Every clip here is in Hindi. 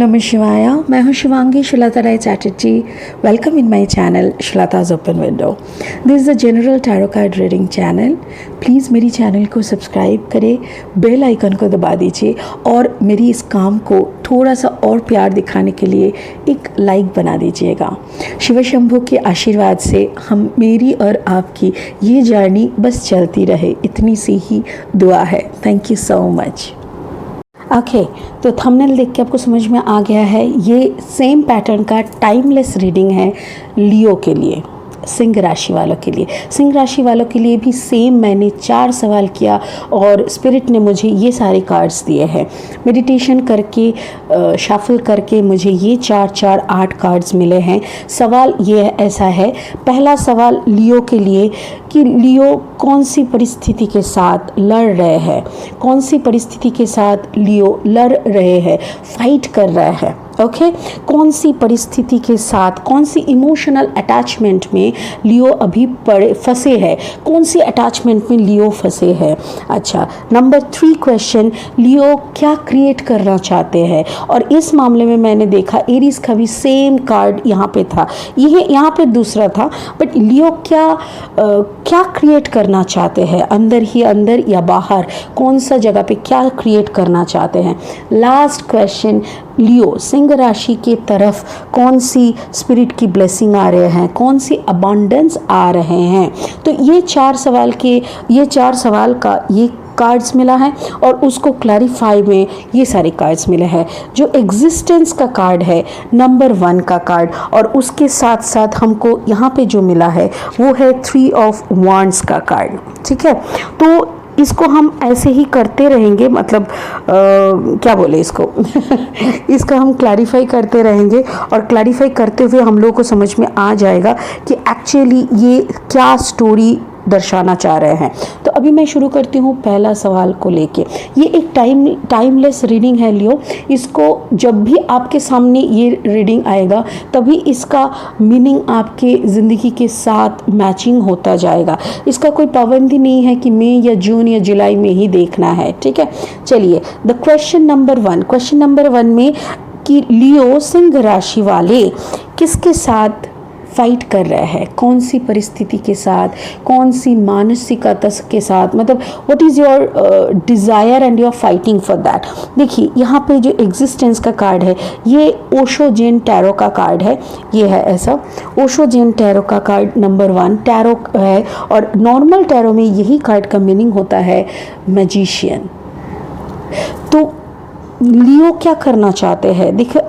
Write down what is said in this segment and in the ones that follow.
नमः शिवाय। मैं हूँ Shivangi Shrilata Rai Chatterjee. Welcome in my channel Shrilata's open window. This is the general tarot card reading channel. Please मेरी चैनल को सब्सक्राइब करें, बेल आइकन को दबा दीजिए और मेरी इस काम को थोड़ा सा और प्यार दिखाने के लिए एक लाइक बना दीजिएगा। शिव शंभू के आशीर्वाद से मेरी और आपकी ये जर्नी बस चलती रहे, इतनी सी ही दुआ है। Thank you so much. Okay, तो थंबनेल देख के आपको समझ में आ गया है, ये सेम पैटर्न का टाइमलेस रीडिंग है लियो के लिए, सिंह राशि वालों के लिए। सिंह राशि वालों के लिए भी सेम मैंने 4 सवाल किया और स्पिरिट ने मुझे ये सारे कार्ड्स दिए हैं। मेडिटेशन करके शफल करके मुझे ये 4-4-8 कार्ड्स मिले हैं। सवाल ये ऐसा है, पहला सवाल लियो के लिए कि लियो कौन सी परिस्थिति के साथ लड़ रहे हैं, कौन सी परिस्थिति के साथ लियो लड़ रहे हैं, फाइट कर रहा है। ओके, कौन सी परिस्थिति के साथ, कौन सी इमोशनल अटैचमेंट में लियो अभी फंसे हैं, कौन सी अटैचमेंट में लियो फंसे हैं। अच्छा, नंबर 3 क्वेश्चन, लियो क्या क्रिएट करना चाहते हैं। और इस मामले में मैंने देखा एरीज का भी सेम कार्ड यहाँ पे था, ये यहाँ पे दूसरा था, बट लियो क्या क्रिएट करना चाहते हैं, अंदर ही अंदर या बाहर, कौन सा जगह पे क्या क्रिएट करना चाहते हैं। लास्ट क्वेश्चन, लियो सिंह राशि के तरफ कौन सी स्पिरिट की ब्लेसिंग आ रहे हैं, कौन सी अबंडेंस आ रहे हैं। तो ये 4 सवाल का ये कार्ड्स मिला है और उसको क्लैरिफाई में ये सारे कार्ड्स मिले हैं। जो एग्जिस्टेंस का कार्ड है नंबर 1 का कार्ड, और उसके साथ साथ हमको यहाँ पे जो मिला है वो है 3 ऑफ वांड्स का कार्ड। ठीक है, तो इसको हम ऐसे ही करते रहेंगे, मतलब क्या बोले इसको इसका हम क्लैरिफाई करते रहेंगे और क्लैरिफाई करते हुए हम लोगों को समझ में आ जाएगा कि एक्चुअली ये क्या स्टोरी दर्शाना चाह रहे हैं। तो अभी मैं शुरू करती हूँ पहला सवाल को लेके। ये एक टाइमलेस रीडिंग है लियो। इसको जब भी आपके सामने ये रीडिंग आएगा तभी इसका मीनिंग आपके ज़िंदगी के साथ मैचिंग होता जाएगा। इसका कोई पाबंदी नहीं है कि मई या जून या जुलाई में ही देखना है। ठीक है, चलिए द क्वेश्चन नंबर 1 में कि लियो सिंह राशि वाले किसके साथ फाइट कर रहा है, कौन सी परिस्थिति के साथ, कौन सी मानसिकता के साथ, मतलब what is your desire and you are fighting for that. देखिए यहाँ पे जो एग्जिस्टेंस का कार्ड है ये ओशो जेन टैरो का कार्ड है। ये है ऐसा ओशो जेन टैरो का कार्ड नंबर 1 टैरो है, और नॉर्मल टैरो में यही कार्ड का मीनिंग होता है मैजिशियन। तो लियो क्या करना चाहते हैं, देखिए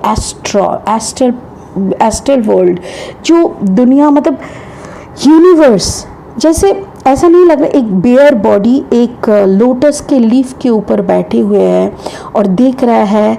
एस्ट्रल वर्ल्ड, जो दुनिया, मतलब यूनिवर्स, जैसे ऐसा नहीं लग रहा एक बेयर बॉडी एक लोटस के लीफ के ऊपर बैठे हुए हैं और देख रहा है,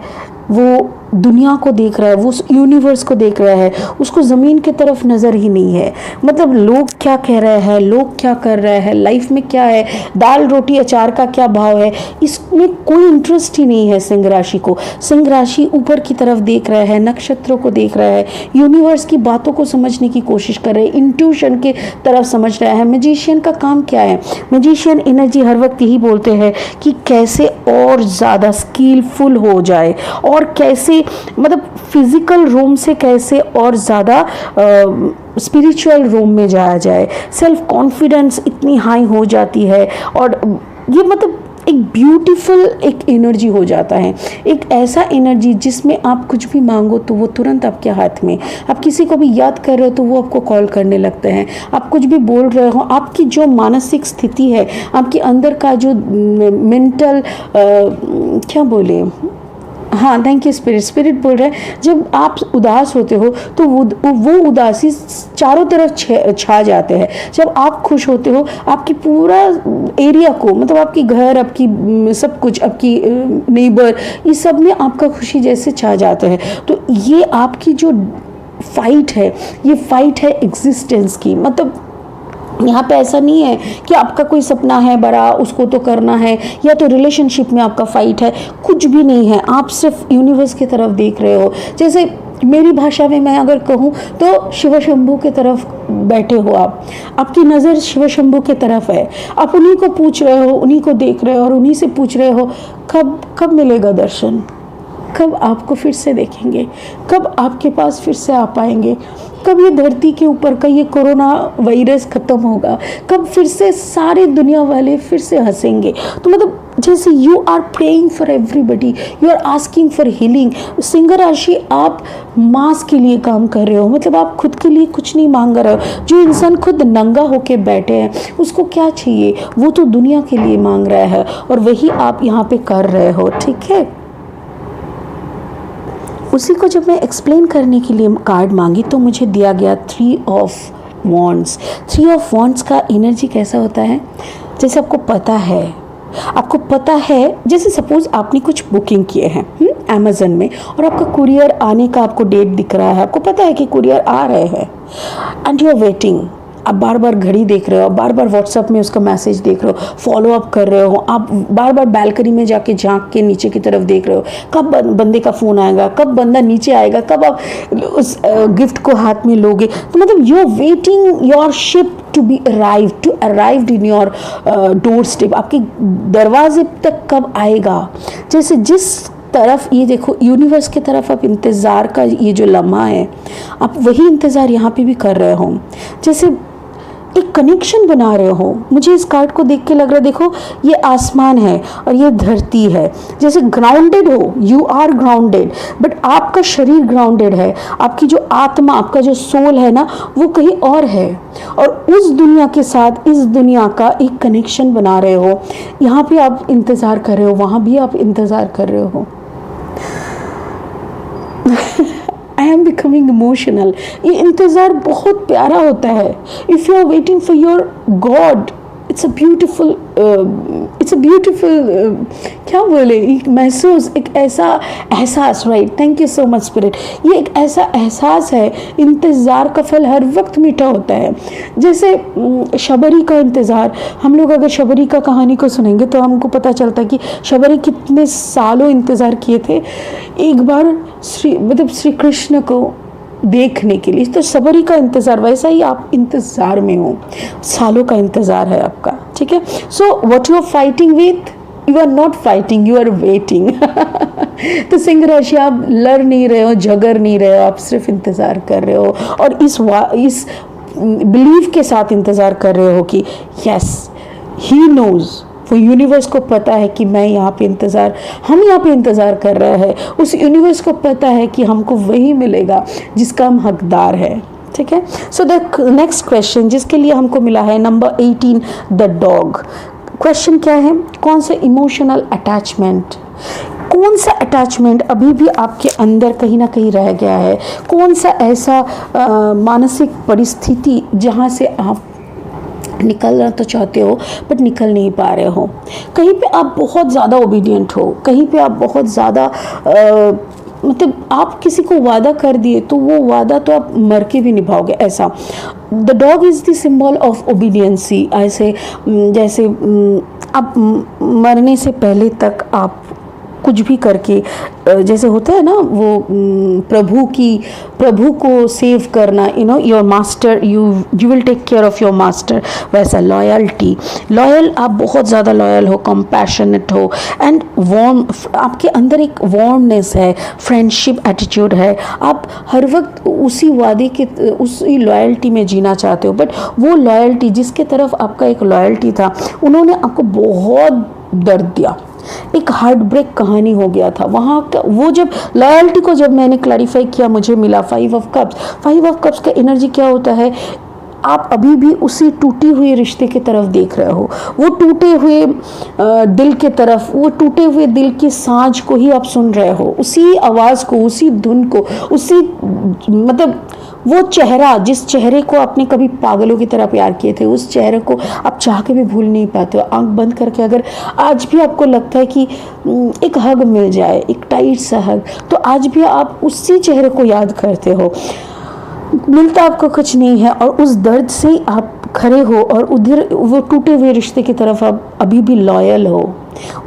वो दुनिया को देख रहा है, वो यूनिवर्स को देख रहा है, उसको ज़मीन की तरफ नज़र ही नहीं है। मतलब लोग क्या कह रहे हैं, लोग क्या कर रहे हैं, लाइफ में क्या है, दाल रोटी अचार का क्या भाव है, इसमें कोई इंटरेस्ट ही नहीं है सिंह राशि को। सिंह राशि ऊपर की तरफ देख रहा है, नक्षत्रों को देख रहा है, यूनिवर्स की बातों को समझने की कोशिश कर रहे हैं, इंट्यूशन के तरफ समझ रहा है। मैजिशियन का काम क्या है, मैजिशियन एनर्जी हर वक्त यही बोलते हैं कि कैसे और ज़्यादा स्किलफुल हो जाए और कैसे, मतलब फिजिकल रूम से कैसे और ज़्यादा स्पिरिचुअल रूम में जाया जाए। सेल्फ कॉन्फिडेंस इतनी हाई हो जाती है और ये मतलब एक ब्यूटीफुल एक एनर्जी हो जाता है, एक ऐसा एनर्जी जिसमें आप कुछ भी मांगो तो वो तुरंत आपके हाथ में। आप किसी को भी याद कर रहे हो तो वो आपको कॉल करने लगते हैं। आप कुछ भी बोल रहे हो, आपकी जो मानसिक स्थिति है, आपके अंदर का जो मेंटल क्या बोले, हाँ थैंक यू स्पिरिट बोल रहे हैं, जब आप उदास होते हो तो वो उदासी चारों तरफ छा जाते हैं। जब आप खुश होते हो आपकी पूरा एरिया को, मतलब आपकी घर, आपकी सब कुछ, आपकी नेबर, इस सब में आपका खुशी जैसे छा जाते हैं। तो ये आपकी जो फाइट है, ये फाइट है एग्जिस्टेंस की। मतलब यहाँ पे ऐसा नहीं है कि आपका कोई सपना है बड़ा, उसको तो करना है, या तो रिलेशनशिप में आपका फाइट है, कुछ भी नहीं है। आप सिर्फ यूनिवर्स की तरफ देख रहे हो। जैसे मेरी भाषा में मैं अगर कहूँ तो शिव शंभू की तरफ बैठे हो आप, आपकी नज़र शिव शंभू की तरफ है, आप उन्हीं को पूछ रहे हो, उन्हीं को देख रहे हो और उन्हीं से पूछ रहे हो कब मिलेगा दर्शन। कब आपको फिर से देखेंगे, कब आपके पास फिर से आ पाएंगे, कब ये धरती के ऊपर का ये कोरोना वायरस ख़त्म होगा, कब फिर से सारे दुनिया वाले फिर से हंसेंगे। तो मतलब जैसे you are praying for everybody, you are asking for healing. सिंह राशि, आप मास के लिए काम कर रहे हो, मतलब आप खुद के लिए कुछ नहीं मांग रहे हो। जो इंसान खुद नंगा होके बैठे हैं उसको क्या चाहिए, वो तो दुनिया के लिए मांग रहा है, और वही आप यहाँ पे कर रहे हो, ठीक है। उसी को जब मैं एक्सप्लेन करने के लिए कार्ड मांगी तो मुझे दिया गया 3 ऑफ वॉन्ड्स। 3 ऑफ वॉन्ड्स का एनर्जी कैसा होता है, जैसे आपको पता है जैसे सपोज आपने कुछ बुकिंग किए हैं अमेज़न में, और आपका कुरियर आने का आपको डेट दिख रहा है, आपको पता है कि कुरियर आ रहे हैं, एंड यू आर वेटिंग। आप बार बार घड़ी देख रहे हो, बार बार व्हाट्सएप में उसका मैसेज देख रहे हो, फॉलो अप कर रहे हो, आप बार बार बालकनी में जाके झांक के नीचे की तरफ देख रहे हो, कब बंदे का फ़ोन आएगा, कब बंदा नीचे आएगा, कब आप उस गिफ्ट को हाथ में लोगे। तो मतलब you are waiting your ship to arrived in your doorstep, आपके दरवाजे तक कब आएगा। जैसे जिस तरफ ये देखो यूनिवर्स की तरफ आप इंतज़ार का ये जो लम्हा है, आप वही इंतज़ार यहाँ पे भी कर रहे हो, जैसे एक कनेक्शन बना रहे हो। मुझे इस कार्ड को देख के लग रहा है, देखो ये आसमान है और ये धरती है, जैसे ग्राउंडेड हो, यू आर ग्राउंडेड, बट आपका शरीर ग्राउंडेड है, आपकी जो आत्मा, आपका जो सोल है ना, वो कहीं और है, और उस दुनिया के साथ इस दुनिया का एक कनेक्शन बना रहे हो। यहाँ पे आप इंतज़ार कर रहे हो, वहाँ भी आप इंतज़ार कर रहे हो। I am becoming emotional. ये इंतज़ार बहुत प्यारा होता है। If you are waiting for your god, it's a beautiful क्या बोले, एक महसूस, एक ऐसा एहसास, right, thank you so much spirit. ये एक ऐसा एहसास है, इंतज़ार का फल हर वक्त मीठा होता है। जैसे शबरी का इंतज़ार, हम लोग अगर शबरी का कहानी को सुनेंगे तो हमको पता चलता है कि शबरी कितने सालों इंतज़ार किए थे एक बार श्री कृष्ण को देखने के लिए। तो शबरी का इंतज़ार, वैसा ही आप इंतज़ार में हो, सालों का इंतज़ार है आपका, ठीक है। So what you are fighting with, you are not fighting, you are waiting. तो सिंह राशि, आप लड़ नहीं रहे हो, झगड़ नहीं रहे हो, आप सिर्फ इंतज़ार कर रहे हो, और इस बिलीव के साथ इंतज़ार कर रहे हो कि यस ही नोज़, वो यूनिवर्स को पता है कि हम यहाँ पे इंतज़ार कर रहे हैं। उस यूनिवर्स को पता है कि हमको वही मिलेगा जिसका हम हकदार है, ठीक है। सो द नेक्स्ट क्वेश्चन जिसके लिए हमको मिला है नंबर 18, द डॉग। क्वेश्चन क्या है, कौन सा इमोशनल अटैचमेंट, कौन सा अटैचमेंट अभी भी आपके अंदर कहीं ना कहीं रह गया है, कौन सा ऐसा मानसिक परिस्थिति जहाँ से आप निकलना तो चाहते हो बट निकल नहीं पा रहे हो। कहीं पे आप बहुत ज़्यादा ओबीडियंट हो, कहीं पे आप बहुत ज़्यादा मतलब आप किसी को वादा कर दिए तो वो वादा तो आप मर के भी निभाओगे, ऐसा। The dog is the symbol of obedience. ऐसे जैसे आप मरने से पहले तक आप कुछ भी करके, जैसे होता है ना वो प्रभु को सेव करना, your master, you will take care of your master, वैसा लॉयल, आप बहुत ज़्यादा लॉयल हो, कंपैशनेट हो, एंड वार्म, आपके अंदर एक वार्मनेस है, फ्रेंडशिप एटीट्यूड है, आप हर वक्त उसी वादे के, उसी लॉयल्टी में जीना चाहते हो। बट वो लॉयल्टी जिसके तरफ आपका एक लॉयल्टी था, उन्होंने आपको बहुत दर्द दिया, एक हार्ट ब्रेक कहानी हो गया था वहाँ का। वो जब लॉयल्टी को जब मैंने क्लैरिफाई किया, मुझे मिला 5 ऑफ कप्स। 5 ऑफ कप्स का एनर्जी क्या होता है, आप अभी भी उसी टूटी हुई रिश्ते की तरफ देख रहे हो, वो टूटे हुए दिल के तरफ, वो टूटे हुए दिल की सांझ को ही आप सुन रहे हो, उसी आवाज़ को, उसी धुन को, उसी मतलब वो चेहरा, जिस चेहरे को आपने कभी पागलों की तरह प्यार किए थे, उस चेहरे को आप चाह के भी भूल नहीं पाते हो। आंख बंद करके अगर आज भी आपको लगता है कि एक हग मिल जाए, एक टाइट सा हग, तो आज भी आप उसी चेहरे को याद करते हो। मिलता आपको कुछ नहीं है, और उस दर्द से ही आप खड़े हो, और उधर वो टूटे हुए रिश्ते की तरफ आप अभी भी लॉयल हो,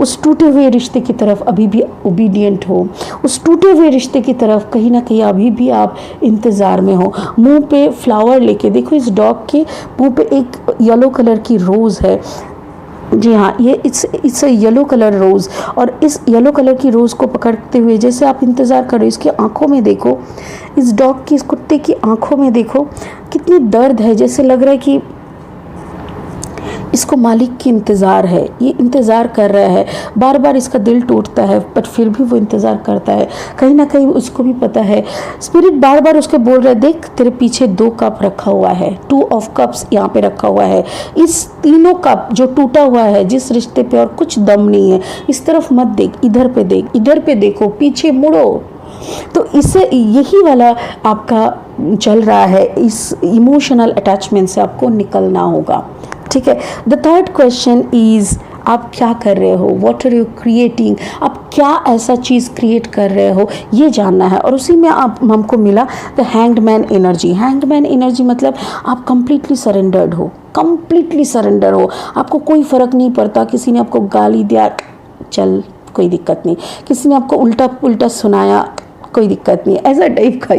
उस टूटे हुए रिश्ते की तरफ अभी भी ओबीडियंट हो, उस टूटे हुए रिश्ते की तरफ कहीं ना कहीं अभी भी आप इंतज़ार में हो। मुंह पे फ्लावर लेके देखो, इस डॉग के मुंह पे एक येलो कलर की रोज़ है, जी हाँ, ये इट्स अ येलो कलर रोज़। और इस येलो कलर की रोज़ को पकड़ते हुए जैसे आप इंतज़ार करो, इसकी आंखों में देखो, इस डॉग की, इस कुत्ते की आंखों में देखो, कितनी दर्द है। जैसे लग रहा है कि इसको मालिक की इंतज़ार है, ये इंतज़ार कर रहा है। बार बार इसका दिल टूटता है बट फिर भी वो इंतज़ार करता है। कहीं ना कहीं उसको भी पता है, स्पिरिट बार बार उसके बोल रहा है, देख तेरे पीछे 2 कप रखा हुआ है, 2 ऑफ कप्स यहाँ पे रखा हुआ है। इस तीनों कप जो टूटा हुआ है, जिस रिश्ते पे और कुछ दम नहीं है, इस तरफ मत देख, इधर पे देख, इधर पे देखो, पीछे मुड़ो। तो इससे यही वाला आपका चल रहा है, इस इमोशनल अटैचमेंट से आपको निकलना होगा। ठीक है। द थर्ड क्वेश्चन इज, आप क्या कर रहे हो, वॉट आर यू क्रिएटिंग, आप क्या ऐसा चीज़ क्रिएट कर रहे हो, ये जानना है। और उसी में आप हमको मिला the hanged man energy. Hanged man energy मतलब आप कंप्लीटली सरेंडर्ड हो, कंप्लीटली सरेंडर हो। आपको कोई फ़र्क नहीं पड़ता, किसी ने आपको गाली दिया, चल कोई दिक्कत नहीं, किसी ने आपको उल्टा पुल्टा सुनाया, कोई दिक्कत नहीं, ऐसा टाइप का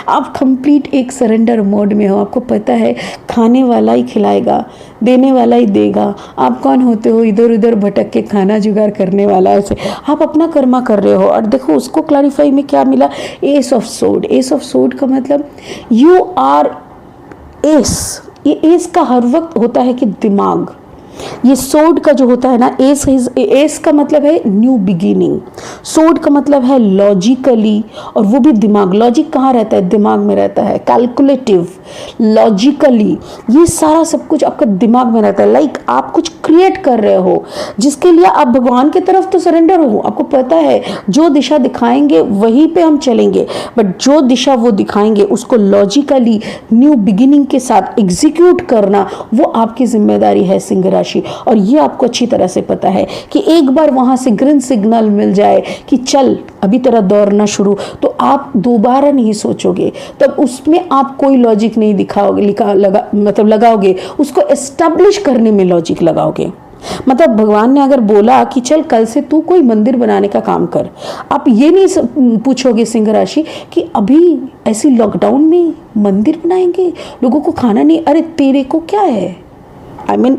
आप कंप्लीट एक सरेंडर मोड में हो। आपको पता है खाने वाला ही खिलाएगा, देने वाला ही देगा। आप कौन होते हो इधर उधर भटक के खाना जुगाड़ करने वाला, ऐसे आप अपना कर्मा कर रहे हो। और देखो उसको क्लैरिफाई में क्या मिला, S of sword. S of sword का मतलब यू आर एस। ये एस का हर वक्त होता है कि दिमाग, ये सोड का जो होता है ना, एस का मतलब है न्यू बिगिनिंग, सोड का मतलब है लॉजिकली, और वो भी दिमाग। लॉजिक कहाँ रहता है, दिमाग में रहता है, कैलकुलेटिव, लॉजिकली, ये सारा सब कुछ आपका दिमाग में रहता है। लाइक आप कुछ क्रिएट कर रहे हो जिसके लिए आप भगवान की तरफ तो सरेंडर हो। आपको पता है जो दिशा दिखाएंगे वहीं पे हम चलेंगे, बट जो दिशा वो दिखाएंगे उसको लॉजिकली न्यू बिगिनिंग के साथ एग्जीक्यूट करना, वो आपकी जिम्मेदारी है सिंह राशि। और ये आपको अच्छी तरह से पता है कि एक बार वहां से ग्रीन सिग्नल मिल जाए कि चल अभी तेरा दौड़ना शुरू, तो आप दोबारा नहीं सोचोगे, तब उसमें आप कोई लॉजिक नहीं दिखाओगे, लगाओगे, उसको एस्टैब्लिश करने में लॉजिक लगाओगे। मतलब भगवान ने अगर बोला कि चल कल से तू कोई मंदिर बनाने का काम कर, आप ये नहीं पूछोगे सिंह राशि कि अभी ऐसी लॉकडाउन में मंदिर बनाएंगे, लोगों को खाना नहीं, अरे तेरे को क्या है, I mean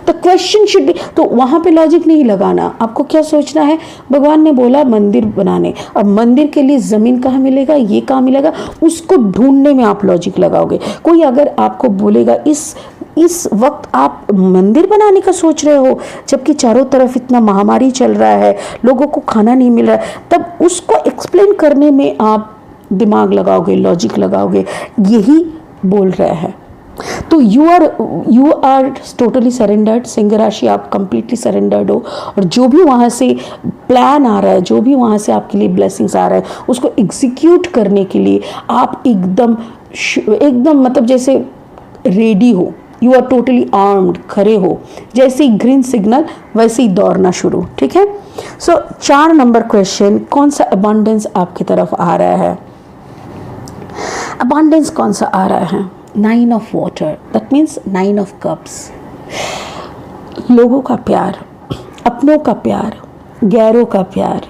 the question should be. तो वहां पे लॉजिक नहीं लगाना, आपको क्या सोचना है, भगवान ने बोला मंदिर बनाने, अब मंदिर के लिए जमीन कहाँ मिलेगा, ये कहाँ मिलेगा, उसको ढूंढने में आप लॉजिक लगाओगे। कोई अगर आपको बोलेगा इस वक्त आप मंदिर बनाने का सोच रहे हो, जबकि चारों तरफ इतना महामारी चल रहा है, लोगों को खाना नहीं मिल रहा है, तब उसको एक्सप्लेन करने में आप दिमाग लगाओगे, लॉजिक लगाओगे, यही बोल रहे हैं। तो यू आर टोटली सरेंडर्ड सिंह राशि, आप कंप्लीटली सरेंडर्ड हो। और जो भी वहाँ से प्लान आ रहा है, जो भी वहाँ से आपके लिए ब्लेसिंग्स आ रहा है, उसको एग्जीक्यूट करने के लिए आप एकदम मतलब जैसे रेडी हो, यू आर टोटली आर्म्ड, खड़े हो, जैसे ही ग्रीन सिग्नल वैसे ही दौड़ना शुरू। ठीक है। सो 4 नंबर क्वेश्चन, कौन सा अबंडेंस आपकी तरफ आ रहा है, अबंडेंस कौन सा आ रहा है, 9 of water, that means 9 of cups. लोगों का प्यार, अपनों का प्यार, गैरों का प्यार,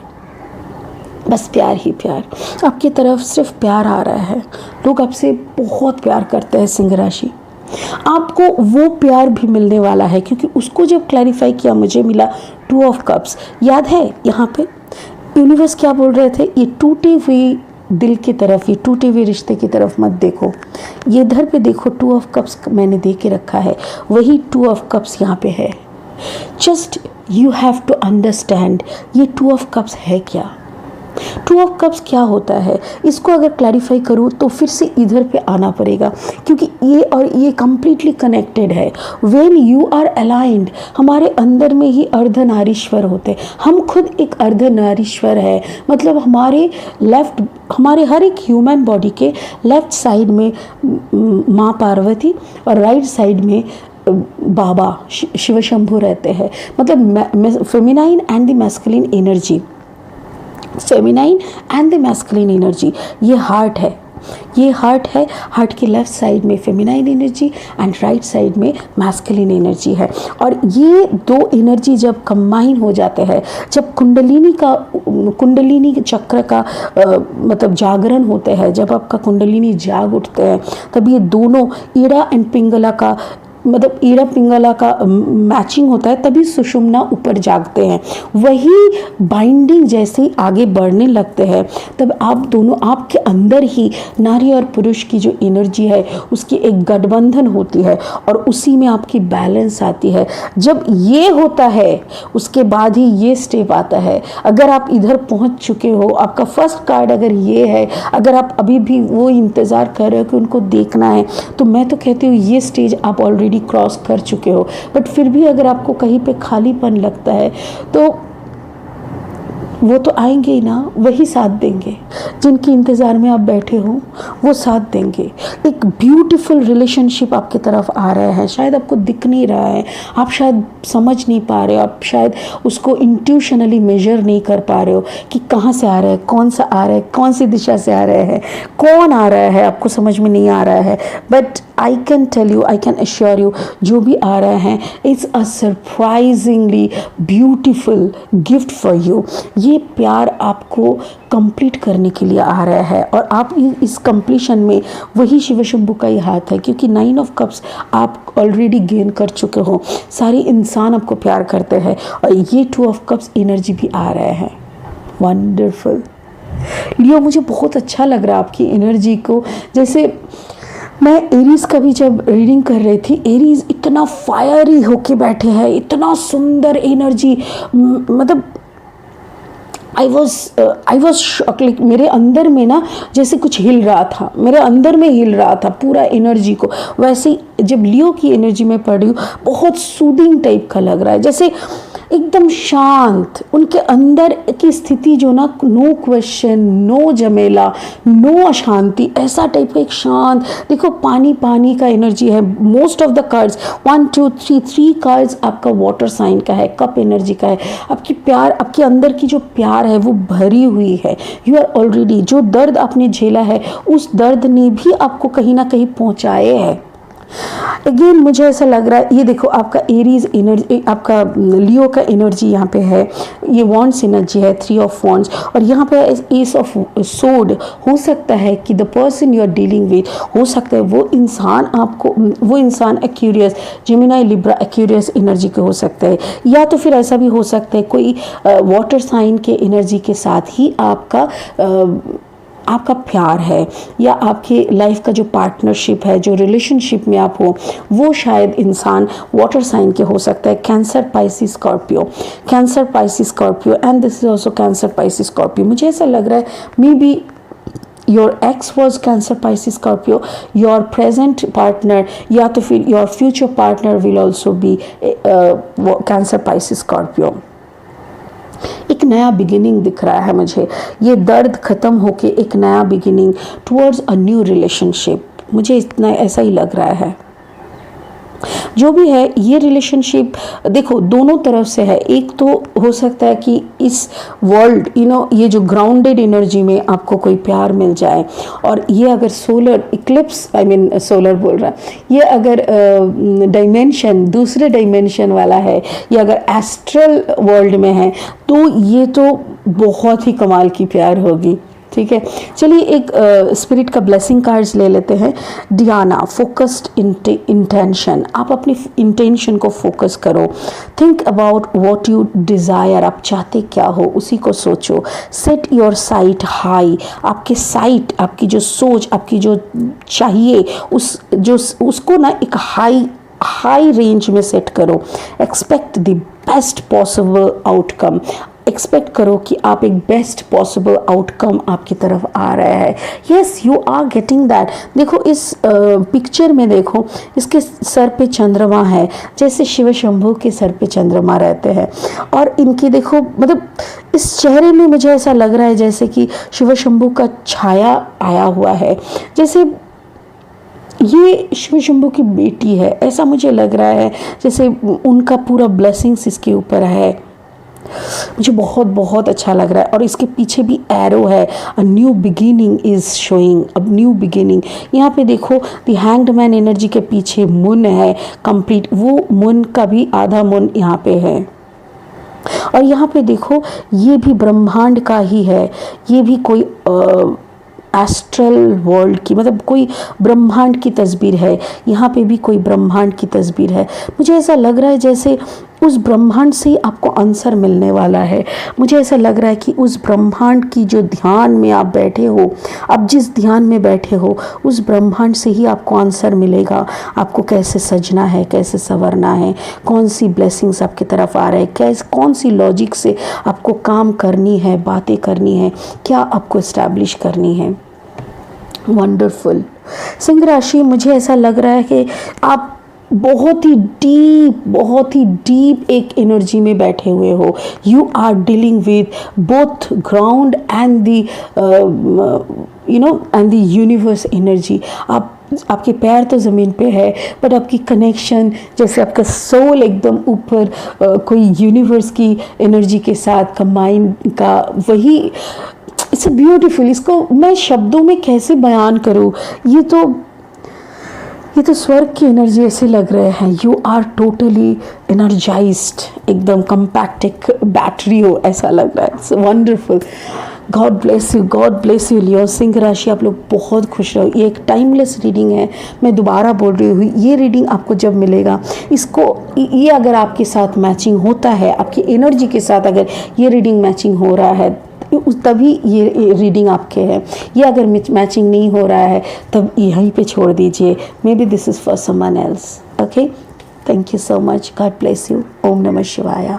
बस प्यार ही प्यार। आपकी तरफ सिर्फ प्यार आ रहा है, लोग आपसे बहुत प्यार करते हैं सिंह राशि। आपको वो प्यार भी मिलने वाला है, क्योंकि उसको जब क्लैरिफाई किया मुझे मिला 2 ऑफ कप्स। याद है यहाँ पे यूनिवर्स क्या बोल रहे थे, ये टूटे हुए दिल की तरफ, ये टूटे हुए रिश्ते की तरफ मत देखो, ये इधर पे देखो, 2 ऑफ कप्स मैंने दे के रखा है, वही 2 ऑफ कप्स यहाँ पे है। Just you have to understand ये 2 ऑफ कप्स है क्या, 2 ऑफ कप्स क्या होता है। इसको अगर क्लैरिफाई करूँ तो फिर से इधर पे आना पड़ेगा, क्योंकि ये और ये कंप्लीटली कनेक्टेड है। व्हेन यू आर अलाइंड, हमारे अंदर में ही अर्धनारीश्वर होते हैं, हम खुद एक अर्धनारीश्वर है। मतलब हमारे हर एक ह्यूमन बॉडी के लेफ्ट साइड में माँ पार्वती और राइट साइड में बाबा शिव शंभू रहते हैं। मतलब feminine and the masculine energy, feminine and the masculine energy, ये हार्ट है, ये हार्ट है। हार्ट की लेफ्ट साइड में feminine energy and right side में मैस्कुलिन एनर्जी है। और ये 2 एनर्जी जब कंबाइन हो जाते हैं, जब कुंडलिनी चक्र का मतलब जागरण होते हैं, जब आपका कुंडलिनी जाग उठते हैं, तब ये दोनों ईड़ा एंड पिंगला का मतलब ईड़ा पिंगला का मैचिंग होता है, तभी सुषुम्ना ऊपर जागते हैं। वही बाइंडिंग जैसे ही आगे बढ़ने लगते हैं, तब आप दोनों, आपके अंदर ही नारी और पुरुष की जो एनर्जी है उसकी एक गठबंधन होती है और उसी में आपकी बैलेंस आती है। जब ये होता है उसके बाद ही ये स्टेप आता है। अगर आप इधर पहुंच चुके हो, आपका फर्स्ट कार्ड अगर ये है, अगर आप अभी भी वो इंतज़ार कर रहे हो कि उनको देखना है, तो मैं तो कहती हूँ ये स्टेज आप ऑलरेडी क्रॉस कर चुके हो। बट फिर भी अगर आपको कहीं पे खालीपन लगता है तो वो तो आएंगे ही ना, वही साथ देंगे। जिनके इंतज़ार में आप बैठे हो वो साथ देंगे। एक ब्यूटीफुल रिलेशनशिप आपकी तरफ आ रहा है, शायद आपको दिख नहीं रहा है, आप शायद समझ नहीं पा रहे हो, आप शायद उसको इंट्यूशनली मेजर नहीं कर पा रहे हो कि कहाँ से आ रहा है, कौन सा आ रहा है, कौन सी दिशा से आ रहा है, कौन आ रहा है, आपको समझ में नहीं आ रहा है। But I can tell you, I can assure you, जो भी आ रहा है it's a surprisingly beautiful gift for you. ये प्यार आपको कंप्लीट करने के लिए आ रहा है और आप इस कंप्लीशन में वही शिव शंभू का ही हाथ है, क्योंकि 9 ऑफ कप्स आप ऑलरेडी गेन कर चुके हो। सारे इंसान आपको प्यार करते हैं और ये 2 ऑफ कप्स एनर्जी भी आ रहा है। वंडरफुल लियो, मुझे बहुत अच्छा लग रहा है आपकी एनर्जी को। जैसे मैं एरीज का भी जब रीडिंग कर रही थी, एरीज इतना फायरी होके बैठे हैं, इतना सुंदर एनर्जी, मतलब आई वॉज शॉक। लाइक मेरे अंदर में ना जैसे कुछ हिल रहा था, मेरे अंदर में हिल रहा था पूरा एनर्जी को। वैसे ही जब लियो की एनर्जी में पढ़ रही हूँ, बहुत सूदिंग टाइप का लग रहा है, जैसे एकदम शांत उनके अंदर की स्थिति जो ना, नो क्वेश्चन, नो झमेला, नो अशांति, ऐसा टाइप का एक शांत। देखो पानी पानी का एनर्जी है। Most of the cards 1 2 3 cards आपका वाटर साइन का है, कप एनर्जी का है। आपकी प्यार, आपके अंदर की जो प्यार है वो भरी हुई है। यू आर ऑलरेडी, जो दर्द आपने झेला है उस दर्द ने भी आपको कहीं ना कहीं पहुंचाए है। अगेन मुझे ऐसा लग रहा है, ये देखो आपका एरीज एनर्जी, आपका लियो का एनर्जी यहाँ पे है, ये वॉन्ड्स एनर्जी है, 3 ऑफ वॉन्ड्स, और यहाँ पे एस ऑफ सोड। हो सकता है कि the person you are dealing with, हो सकता है वो इंसान Aquarius, Gemini, Libra, Aquarius energy के हो सकते हैं, या तो फिर ऐसा भी हो सकता है कोई वाटर साइन के एनर्जी के साथ ही आपका प्यार है, या आपके लाइफ का जो पार्टनरशिप है, जो रिलेशनशिप में आप हो, वो शायद इंसान वाटर साइन के हो सकता है। Cancer, Pisces, Scorpio, cancer, Pisces, Scorpio, and this is also cancer, Pisces, Scorpio. मुझे ऐसा लग रहा है may be your ex was Cancer, Pisces, Scorpio, your present partner या तो फिर your future partner will also be Cancer, Pisces, Scorpio। एक नया बिगिनिंग दिख रहा है मुझे, ये दर्द खत्म होके एक नया beginning towards a new relationship, मुझे इतना ऐसा ही लग रहा है। जो भी है ये रिलेशनशिप, देखो दोनों तरफ से है। एक तो हो सकता है कि इस वर्ल्ड ये जो ग्राउंडेड एनर्जी में आपको कोई प्यार मिल जाए, और ये अगर सोलर इक्लिप्स, सोलर बोल रहा है, ये अगर डायमेंशन दूसरे डायमेंशन वाला है, या अगर एस्ट्रल वर्ल्ड में है, तो ये तो बहुत ही कमाल की प्यार होगी। ठीक है, चलिए एक स्पिरिट का ब्लेसिंग कार्ड्स ले लेते हैं। डियाना, फोकस्ड इंटेंशन, आप अपनी इंटेंशन को फोकस करो। Think about what you desire, आप चाहते क्या हो उसी को सोचो। सेट योर साइट हाई, आपके साइट, आपकी जो सोच, आपकी जो चाहिए उसको ना एक हाई रेंज में सेट करो। Expect the best possible outcome, expect करो कि आप एक बेस्ट पॉसिबल आउटकम आपकी तरफ आ रहा है। Yes, you are getting that. देखो इस पिक्चर में देखो, इसके सर पे चंद्रमा है, जैसे शिव शंभू के सर पे चंद्रमा रहते हैं, और इनकी देखो मतलब इस चेहरे में मुझे ऐसा लग रहा है जैसे कि शिव शंभू का छाया आया हुआ है, जैसे ये शिव शंभू की बेटी है, ऐसा मुझे लग रहा है, जैसे उनका पूरा ब्लेसिंग्स इसके ऊपर है। मुझे बहुत बहुत अच्छा लग रहा है। और इसके पीछे भी एरो है, a new beginning is showing, अब न्यू बिगिनिंग। यहाँ पे देखो द हैंग्ड मैन एनर्जी के पीछे मून है कंप्लीट, वो मून का भी आधा मून यहाँ पे है। और यहाँ पे देखो ये भी ब्रह्मांड का ही है, ये भी कोई एस्ट्रल वर्ल्ड की, मतलब कोई ब्रह्मांड की तस्वीर है, यहाँ पे भी कोई ब्रह्मांड की तस्वीर है। मुझे ऐसा लग रहा है जैसे उस ब्रह्मांड से ही आपको आंसर मिलने वाला है। मुझे ऐसा लग रहा है कि उस ब्रह्मांड की जो ध्यान में आप बैठे हो, अब जिस ध्यान में बैठे हो, उस ब्रह्मांड से ही आपको आंसर मिलेगा। आपको कैसे सजना है, कैसे संवरना है, कौन सी ब्लेसिंग्स आपकी तरफ आ रहे हैं, कैसे कौन सी लॉजिक से आपको काम करनी है, बातें करनी है, क्या आपको इस्टेब्लिश करनी है। वंडरफुल। सिंह राशि, मुझे ऐसा लग रहा है कि आप बहुत ही डीप एक एनर्जी में बैठे हुए हो। You are dealing with both ground and the and the universe energy. आपके पैर तो ज़मीन पे है, बट आपकी कनेक्शन, जैसे आपका सोल एकदम ऊपर कोई यूनिवर्स की एनर्जी के साथ कंबाइन का, वही इट्स ब्यूटीफुल। इसको मैं शब्दों में कैसे बयान करूँ, ये तो स्वर्ग की एनर्जी ऐसे लग रहे हैं। यू आर टोटली एनर्जाइज्ड, एकदम कंपैक्ट बैटरी हो ऐसा लग रहा है। It's wonderful. God bless you Leo. सिंह राशि, आप लोग बहुत खुश रहो। ये एक टाइमलेस रीडिंग है, मैं दोबारा बोल रही हूँ। ये रीडिंग आपको जब मिलेगा, ये अगर आपके साथ मैचिंग होता है, आपकी एनर्जी के साथ अगर ये रीडिंग मैचिंग हो रहा है, तभी ये रीडिंग आपके है। ये अगर मैचिंग नहीं हो रहा है, तब यहीं पे छोड़ दीजिए। Maybe this is for someone else. Okay, thank you so much. God bless you. ओम नमः शिवाय।